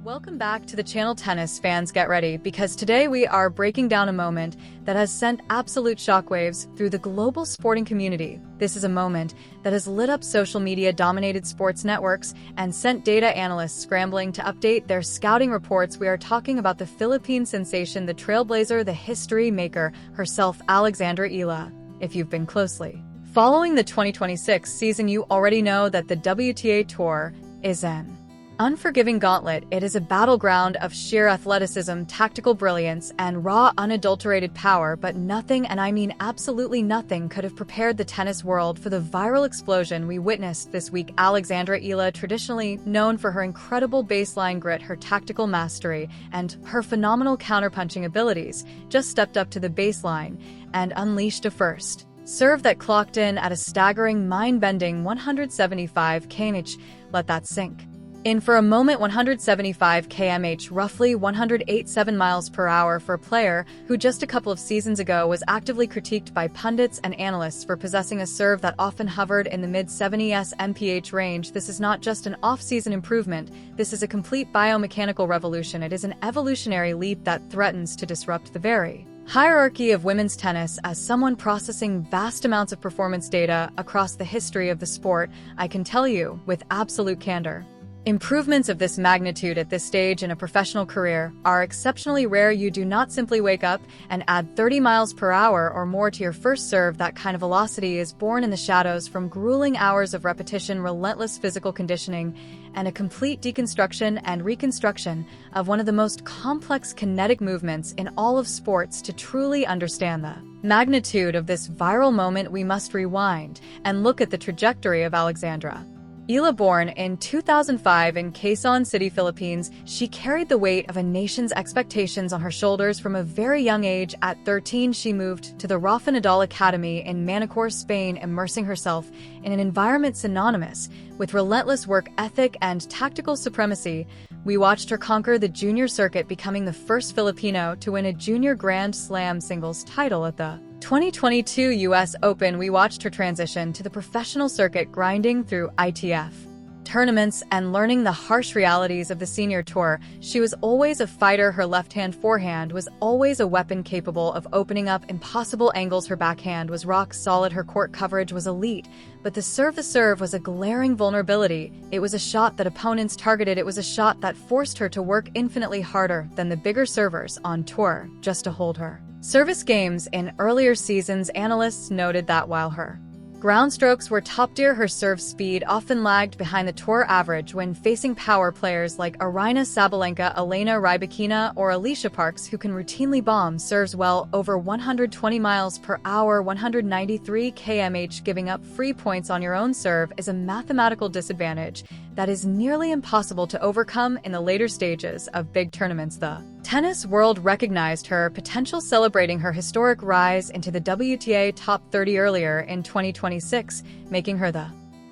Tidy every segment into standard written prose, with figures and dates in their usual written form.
Welcome back to the channel. Tennis fans, get ready, because today we are breaking down a moment that has sent absolute shockwaves through the global sporting community. This is a moment that has lit up social media-dominated sports networks and sent data analysts scrambling to update their scouting reports. We are talking about the Philippine sensation, the trailblazer, the history maker herself, Alexandra Eala. If you've been closely following the 2026 season, you already know that the WTA Tour is an unforgiving gauntlet. It is a battleground of sheer athleticism, tactical brilliance, and raw, unadulterated power, but nothing, and I mean absolutely nothing, could have prepared the tennis world for the viral explosion we witnessed this week. Alexandra Eala, traditionally known for her incredible baseline grit, her tactical mastery, and her phenomenal counterpunching abilities, just stepped up to the baseline and unleashed a first serve that clocked in at a staggering, mind-bending 175 km/h. Let that sink in for a moment. 175 km/h, roughly 108.7 miles per hour, for a player who just a couple of seasons ago was actively critiqued by pundits and analysts for possessing a serve that often hovered in the mid-70s mph range. This is not just an off-season improvement, this is a complete biomechanical revolution. It is an evolutionary leap that threatens to disrupt the very hierarchy of women's tennis. As someone processing vast amounts of performance data across the history of the sport, I can tell you with absolute candor, improvements of this magnitude at this stage in a professional career are exceptionally rare. You do not simply wake up and add 30 miles per hour or more to your first serve. That kind of velocity is born in the shadows from grueling hours of repetition, relentless physical conditioning, and a complete deconstruction and reconstruction of one of the most complex kinetic movements in all of sports. To truly understand the magnitude of this viral moment, we must rewind and look at the trajectory of Alexandra Eala. Born in 2005 in Quezon City, Philippines, she carried the weight of a nation's expectations on her shoulders from a very young age. At 13, she moved to the Rafa Nadal Academy in Manacor, Spain, immersing herself in an environment synonymous with relentless work ethic and tactical supremacy. We watched her conquer the junior circuit, becoming the first Filipino to win a junior Grand Slam singles title at the 2022 US Open. We watched her transition to the professional circuit, grinding through ITF tournaments and learning the harsh realities of the senior tour. She was always a fighter. Her left-hand forehand was always a weapon capable of opening up impossible angles. Her backhand was rock solid. Her court coverage was elite. But the serve was a glaring vulnerability. It was a shot that opponents targeted. It was a shot that forced her to work infinitely harder than the bigger servers on tour just to hold her service games. In earlier seasons, analysts noted that while her ground strokes were top-tier, her serve speed often lagged behind the tour average when facing power players like Aryna Sabalenka, Elena Rybakina, or Alicia Parks, who can routinely bomb serves well over 120 miles per hour, 193 km/h. Giving up free points on your own serve is a mathematical disadvantage that is nearly impossible to overcome in the later stages of big tournaments. The tennis world recognized her potential, celebrating her historic rise into the WTA top 30 earlier in 2026, making her the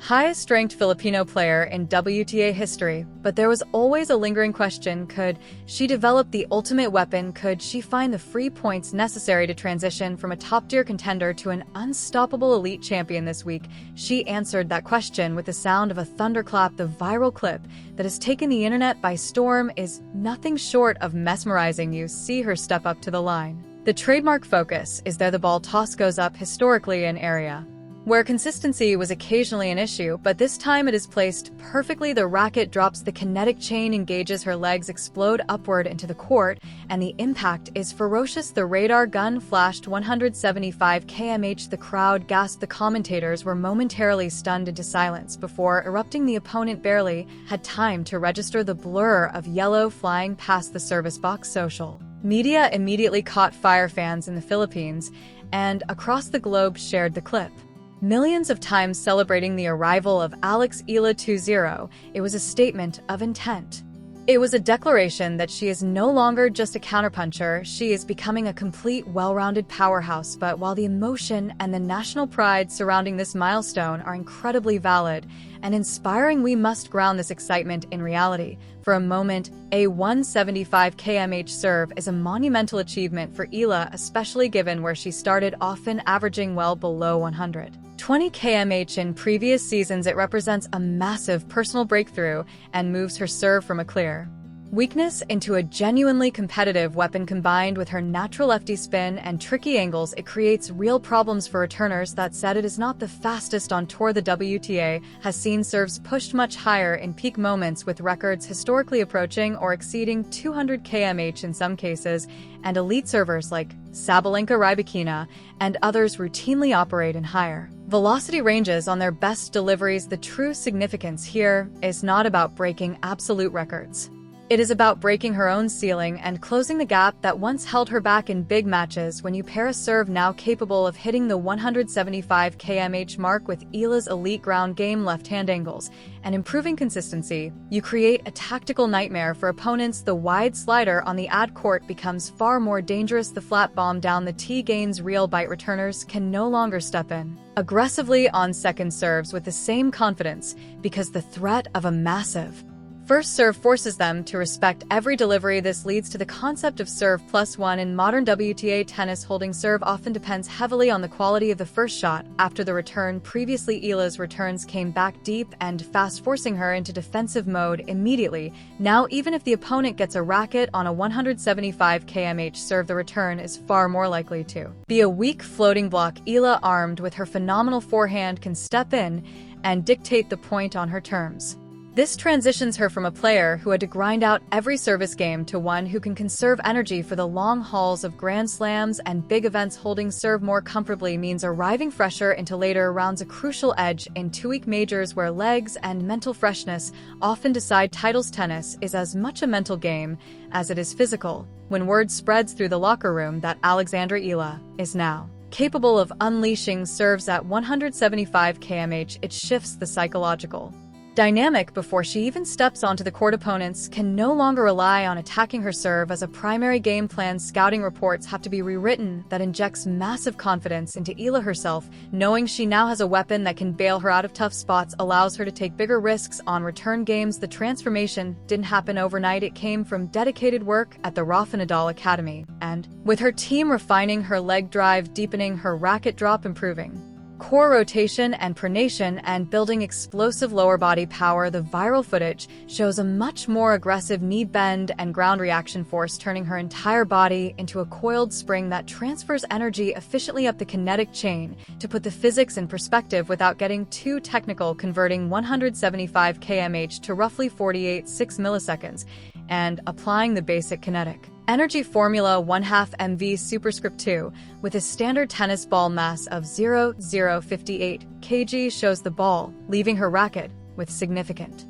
highest-ranked Filipino player in WTA history. But there was always a lingering question: could she develop the ultimate weapon? Could she find the free points necessary to transition from a top-tier contender to an unstoppable elite champion? This week, she answered that question with the sound of a thunderclap. The viral clip that has taken the internet by storm is nothing short of mesmerizing. You see her step up to the line. The trademark focus is there. The ball toss goes up, historically an area where consistency was occasionally an issue, but this time it is placed perfectly. The racket drops, the kinetic chain engages, her legs explode upward into the court, and the impact is ferocious. The radar gun flashed 175 km/h. The crowd gasped. The commentators were momentarily stunned into silence before erupting. The opponent barely had time to register the blur of yellow flying past the service box. Social media immediately caught fire. Fans in the Philippines and across the globe shared the clip millions of times, celebrating the arrival of Alex Eala 2-0. It was a statement of intent. It was a declaration that she is no longer just a counterpuncher, she is becoming a complete, well-rounded powerhouse. But while the emotion and the national pride surrounding this milestone are incredibly valid and inspiring, we must ground this excitement in reality. For a moment, a 175 km/h serve is a monumental achievement for Eala, especially given where she started, often averaging well below 120 km/h in previous seasons. It represents a massive personal breakthrough and moves her serve from a clear weakness into a genuinely competitive weapon. Combined with her natural lefty spin and tricky angles, it creates real problems for returners. That said, it is not the fastest on tour. The WTA has seen serves pushed much higher in peak moments, with records historically approaching or exceeding 200 km/h in some cases, and elite servers like Sabalenka, Rybakina, and others routinely operate in higher velocity ranges on their best deliveries. The true significance here is not about breaking absolute records. It is about breaking her own ceiling and closing the gap that once held her back in big matches. When you pair a serve now capable of hitting the 175 km/h mark with Eala's elite ground game, left-hand angles, and improving consistency, you create a tactical nightmare for opponents. The wide slider on the ad court becomes far more dangerous. The flat bomb down the tee gains real bite. Returners can no longer step in aggressively on second serves with the same confidence, because the threat of a massive first serve forces them to respect every delivery. This leads to the concept of serve plus one in modern WTA tennis. Holding serve often depends heavily on the quality of the first shot after the return. Previously, Eala's returns came back deep and fast, forcing her into defensive mode immediately. Now, even if the opponent gets a racket on a 175 km/h serve, the return is far more likely to be a weak floating block. Eala, armed with her phenomenal forehand, can step in and dictate the point on her terms. This transitions her from a player who had to grind out every service game to one who can conserve energy for the long hauls of Grand Slams and big events. Holding serve more comfortably means arriving fresher into later rounds, a crucial edge in two-week majors where legs and mental freshness often decide titles. Tennis is as much a mental game as it is physical. When word spreads through the locker room that Alexandra Eala is now capable of unleashing serves at 175 km/h, it shifts the psychological dynamic before she even steps onto the court. Opponents can no longer rely on attacking her serve as a primary game plan. Scouting reports have to be rewritten that injects massive confidence into Eala herself. Knowing she now has a weapon that can bail her out of tough spots allows her to take bigger risks on return games. The transformation didn't happen overnight. It came from dedicated work at the Rafa Nadal Academy, and with her team refining her leg drive, deepening her racket drop, improving core rotation and pronation, and building explosive lower body power. The viral footage shows a much more aggressive knee bend and ground reaction force, turning her entire body into a coiled spring that transfers energy efficiently up the kinetic chain. To put the physics in perspective without getting too technical, converting 175 km/h to roughly 48.6 milliseconds and applying the basic kinetic energy formula 1/2 mv superscript 2 with a standard tennis ball mass of 0.058 kg shows the ball leaving her racket with significant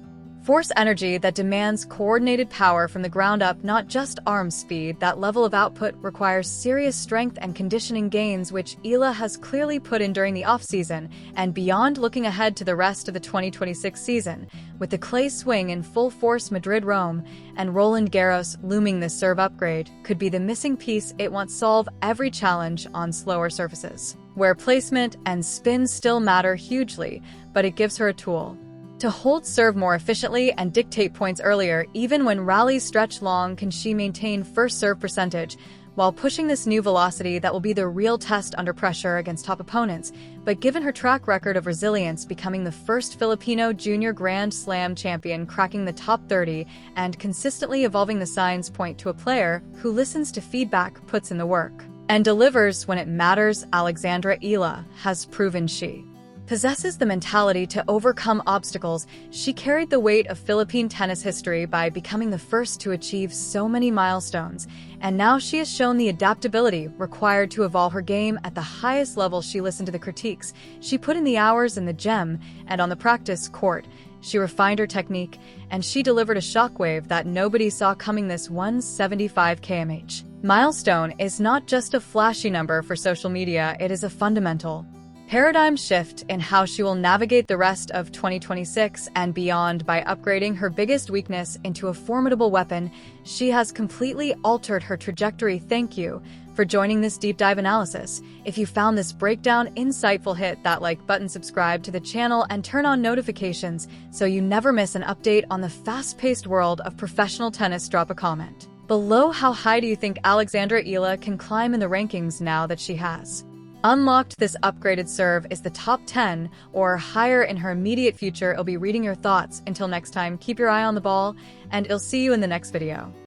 force energy that demands coordinated power from the ground up, not just arm speed. That level of output requires serious strength and conditioning gains, which Eala has clearly put in during the off-season and beyond. Looking ahead to the rest of the 2026 season, with the clay swing in full force, Madrid, Rome, and Roland Garros looming, this serve upgrade could be the missing piece. It won't solve every challenge on slower surfaces, where placement and spin still matter hugely, but it gives her a tool to hold serve more efficiently and dictate points earlier. Even when rallies stretch long, can she maintain first serve percentage while pushing this new velocity that will be the real test under pressure against top opponents? But given her track record of resilience, becoming the first Filipino junior Grand Slam champion, cracking the top 30, and consistently evolving, the signs point to a player who listens to feedback, puts in the work, and delivers when it matters. Alexandra Eala has proven she possesses the mentality to overcome obstacles. She carried the weight of Philippine tennis history by becoming the first to achieve so many milestones, and now she has shown the adaptability required to evolve her game at the highest level. She listened to the critiques, she put in the hours in the gym and on the practice court. She refined her technique, and she delivered a shockwave that nobody saw coming. This 175 km/h milestone is not just a flashy number for social media, it is a fundamental paradigm shift in how she will navigate the rest of 2026 and beyond. By upgrading her biggest weakness into a formidable weapon, she has completely altered her trajectory. Thank you for joining this deep dive analysis. If you found this breakdown insightful, hit that like button, subscribe to the channel, and turn on notifications so you never miss an update on the fast-paced world of professional tennis. Drop a comment below. How high do you think Alexandra Eala can climb in the rankings now that she has unlocked this upgraded serve is the top 10 or higher in her immediate future. I'll be reading your thoughts. Until next time, keep your eye on the ball, and I'll see you in the next video.